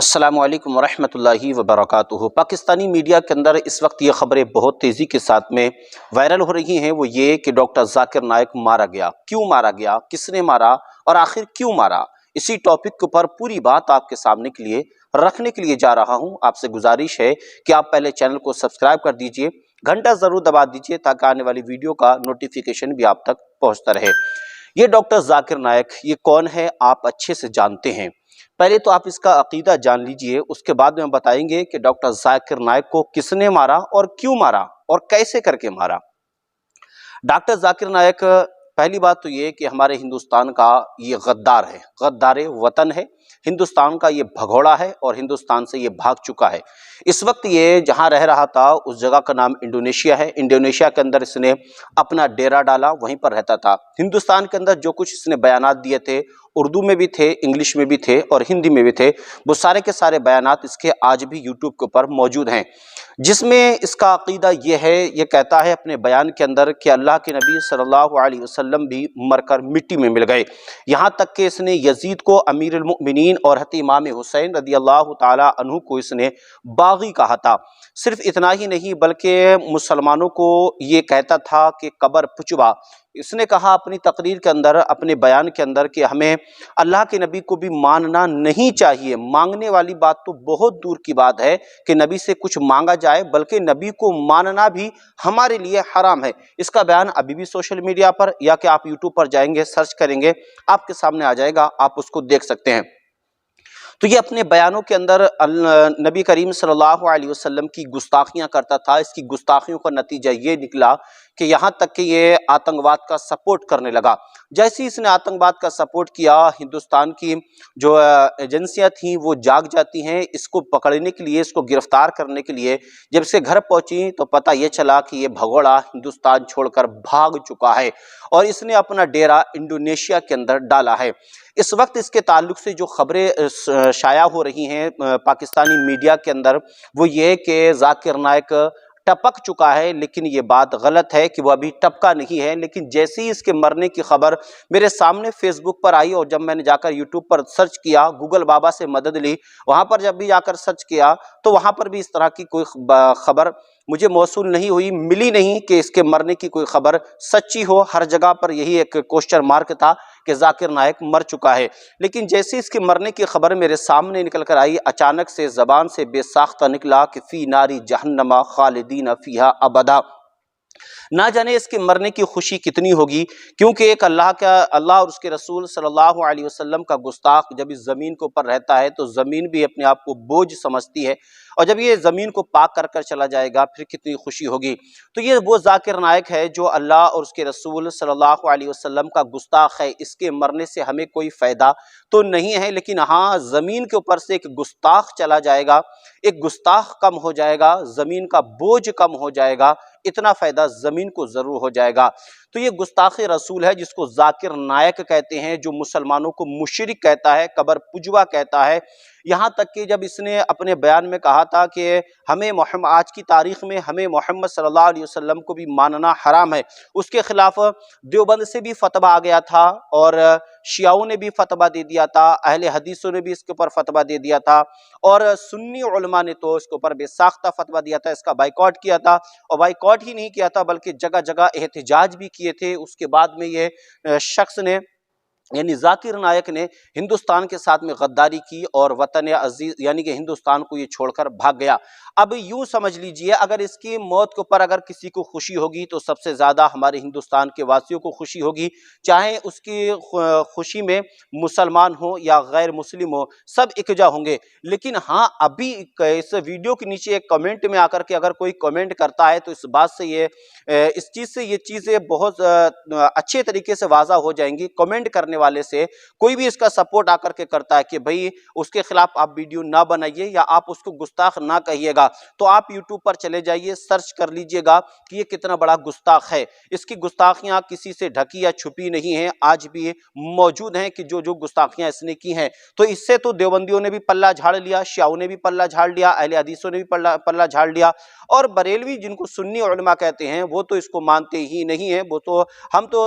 السلام علیکم ورحمۃ اللہ وبرکاتہ۔ پاکستانی میڈیا کے اندر اس وقت یہ خبریں بہت تیزی کے ساتھ میں وائرل ہو رہی ہیں، وہ یہ کہ ڈاکٹر ذاکر نائک مارا گیا۔ کیوں مارا گیا، کس نے مارا اور آخر کیوں مارا، اسی ٹاپک کے اوپر پوری بات آپ کے سامنے کے لیے رکھنے کے لیے جا رہا ہوں۔ آپ سے گزارش ہے کہ آپ پہلے چینل کو سبسکرائب کر دیجئے، گھنٹہ ضرور دبا دیجئے تاکہ آنے والی ویڈیو کا نوٹیفیکیشن بھی آپ تک پہنچتا رہے۔ یہ ڈاکٹر ذاکر نائک یہ کون ہے آپ اچھے سے جانتے ہیں۔ پہلے تو آپ اس کا عقیدہ جان لیجئے، اس کے بعد میں ہم بتائیں گے کہ ڈاکٹر ذاکر نائک کو کس نے مارا اور کیوں مارا اور کیسے کر کے مارا۔ ڈاکٹر ذاکر نائک، پہلی بات تو یہ کہ ہمارے ہندوستان کا یہ غدار ہے، غدار وطن ہے، ہندوستان کا یہ بھگوڑا ہے اور ہندوستان سے یہ بھاگ چکا ہے۔ اس وقت یہ جہاں رہ رہا تھا اس جگہ کا نام انڈونیشیا ہے۔ انڈونیشیا کے اندر اس نے اپنا ڈیرا ڈالا، وہیں پر رہتا تھا۔ ہندوستان کے اندر جو کچھ اس نے بیانات دیے تھے، اردو میں بھی تھے، انگلش میں بھی تھے اور ہندی میں بھی تھے، وہ سارے کے سارے بیانات اس کے آج بھی یوٹیوب کے اوپر موجود ہیں، جس میں اس کا عقیدہ یہ ہے، یہ کہتا ہے اپنے بیان کے اندر کہ اللہ کے نبی صلی اللہ علیہ وسلم بھی مر کر مٹی میں مل گئے۔ یہاں تک کہ اس نے یزید کو امیر المؤمنین اور حضرت امام حسین رضی اللہ تعالی عنہ کو اس نے باغی کہا تھا۔ صرف اتنا ہی نہیں بلکہ مسلمانوں کو یہ کہتا تھا کہ قبر پچوا۔ اس نے کہا اپنی تقریر کے اندر، اپنے بیان کے اندر کہ ہمیں اللہ کے نبی کو بھی ماننا نہیں چاہیے۔ مانگنے والی بات تو بہت دور کی بات ہے کہ نبی سے کچھ مانگا جائے، بلکہ نبی کو ماننا بھی ہمارے لیے حرام ہے۔ اس کا بیان ابھی بھی سوشل میڈیا پر یا کہ آپ یوٹیوب پر جائیں گے، سرچ کریں گے، آپ کے سامنے آ جائے گا، آپ اس کو دیکھ سکتے ہیں۔ تو یہ اپنے بیانوں کے اندر نبی کریم صلی اللہ علیہ وسلم کی گستاخیاں کرتا تھا۔ اس کی گستاخیوں کا نتیجہ یہ نکلا کہ یہاں تک کہ یہ آتنکواد کا سپورٹ کرنے لگا۔ جیسے ہی اس نے آتنکواد کا سپورٹ کیا، ہندوستان کی جو ایجنسیاں تھیں وہ جاگ جاتی ہیں اس کو پکڑنے کے لیے، اس کو گرفتار کرنے کے لیے۔ جب اس کے گھر پہنچی تو پتہ یہ چلا کہ یہ بھگوڑا ہندوستان چھوڑ کر بھاگ چکا ہے اور اس نے اپنا ڈیرا انڈونیشیا کے اندر ڈالا ہے۔ اس وقت اس کے تعلق سے جو خبریں شائع ہو رہی ہیں پاکستانی میڈیا کے اندر، وہ یہ کہ ذاکر نائک ٹپک چکا ہے، لیکن یہ بات غلط ہے کہ وہ ابھی ٹپکا نہیں ہے۔ لیکن جیسے ہی اس کے مرنے کی خبر میرے سامنے فیس بک پر آئی اور جب میں نے جا کر یوٹیوب پر سرچ کیا، گوگل بابا سے مدد لی، وہاں پر جب بھی جا کر سرچ کیا تو وہاں پر بھی اس طرح کی کوئی خبر مجھے موصول نہیں ہوئی، ملی نہیں کہ اس کے مرنے کی کوئی خبر سچی ہو۔ ہر جگہ پر یہی ایک کوسچن مارک تھا کہ ذاکر نائک مر چکا ہے۔ لیکن جیسے اس کے مرنے کی خبر میرے سامنے نکل کر آئی، اچانک سے زبان سے بے ساختہ نکلا کہ فی ناری جہنم خالدین فیہا ابدا۔ نہ جانے اس کے مرنے کی خوشی کتنی ہوگی، کیونکہ ایک اللہ اور اس کے رسول صلی اللہ علیہ وسلم کا گستاخ جب اس زمین کے اوپر رہتا ہے تو زمین بھی اپنے آپ کو بوجھ سمجھتی ہے، اور جب یہ زمین کو پاک کر کر چلا جائے گا پھر کتنی خوشی ہوگی۔ تو یہ وہ ذاکر نائک ہے جو اللہ اور اس کے رسول صلی اللہ علیہ وسلم کا گستاخ ہے۔ اس کے مرنے سے ہمیں کوئی فائدہ تو نہیں ہے، لیکن ہاں زمین کے اوپر سے ایک گستاخ چلا جائے گا، ایک گستاخ کم ہو جائے گا، زمین کا بوجھ کم ہو جائے گا، اتنا فائدہ زمین کو ضرور ہو جائے گا۔ تو یہ گستاخ رسول ہے جس کو ذاکر نائک کہتے ہیں، جو مسلمانوں کو مشرک کہتا ہے، قبر پجوا کہتا ہے۔ یہاں تک کہ جب اس نے اپنے بیان میں کہا تھا کہ ہمیں آج کی تاریخ میں ہمیں محمد صلی اللہ علیہ وسلم کو بھی ماننا حرام ہے، اس کے خلاف دیوبند سے بھی فتویٰ آ گیا تھا اور شیعوں نے بھی فتویٰ دے دیا تھا، اہل حدیثوں نے بھی اس کے اوپر فتویٰ دے دیا تھا، اور سنی علماء نے تو اس کے اوپر بے ساختہ فتویٰ دیا تھا، اس کا بائیکاٹ کیا تھا، اور بائیکاٹ ہی نہیں کیا تھا بلکہ جگہ جگہ احتجاج بھی کیے تھے۔ اس کے بعد میں یہ شخص نے یعنی ذاکر نائک نے ہندوستان کے ساتھ میں غداری کی اور وطن عزیز یعنی کہ ہندوستان کو یہ چھوڑ کر بھاگ گیا۔ اب یوں سمجھ لیجئے اگر اس کی موت کے اوپر اگر کسی کو خوشی ہوگی تو سب سے زیادہ ہمارے ہندوستان کے واسیوں کو خوشی ہوگی، چاہے اس کی خوشی میں مسلمان ہو یا غیر مسلم ہو، سب اکجا ہوں گے۔ لیکن ہاں ابھی اس ویڈیو کے نیچے ایک کمنٹ میں آ کر کے اگر کوئی کمنٹ کرتا ہے تو اس بات سے اس چیز سے یہ چیزیں بہت اچھے طریقے سے واضح ہو جائیں گی۔ کمنٹ کرنے والے سے کوئی بھی اس کا سپورٹ آ کر کے کرتا ہے کہ بھئی اس کے خلاف آپ ویڈیو نہ بنائیے یا آپ اس کو گستاخ نہ کہیے گا، تو آپ یوٹیوب پر چلے جائیے، سرچ کر لیجئے گا کہ یہ کتنا بڑا گستاخ ہے۔ اس کی گستاخیاں کسی سے ڈھکی یا چھپی نہیں ہیں، آج بھی موجود ہیں کہ جو گستاخیاں اس نے کی ہیں۔ تو اس سے تو دیوبندیوں نے بھی پلہ جھاڑ لیا، شیعوں نے بھی پلہ جھاڑ لیا، اہل حدیثوں نے بھی پلہ جھاڑ لیا، اور بریلوی جن کو سنی علماء کہتے ہیں وہ تو اس کو مانتے ہی نہیں ہیں۔ وہ تو ہم تو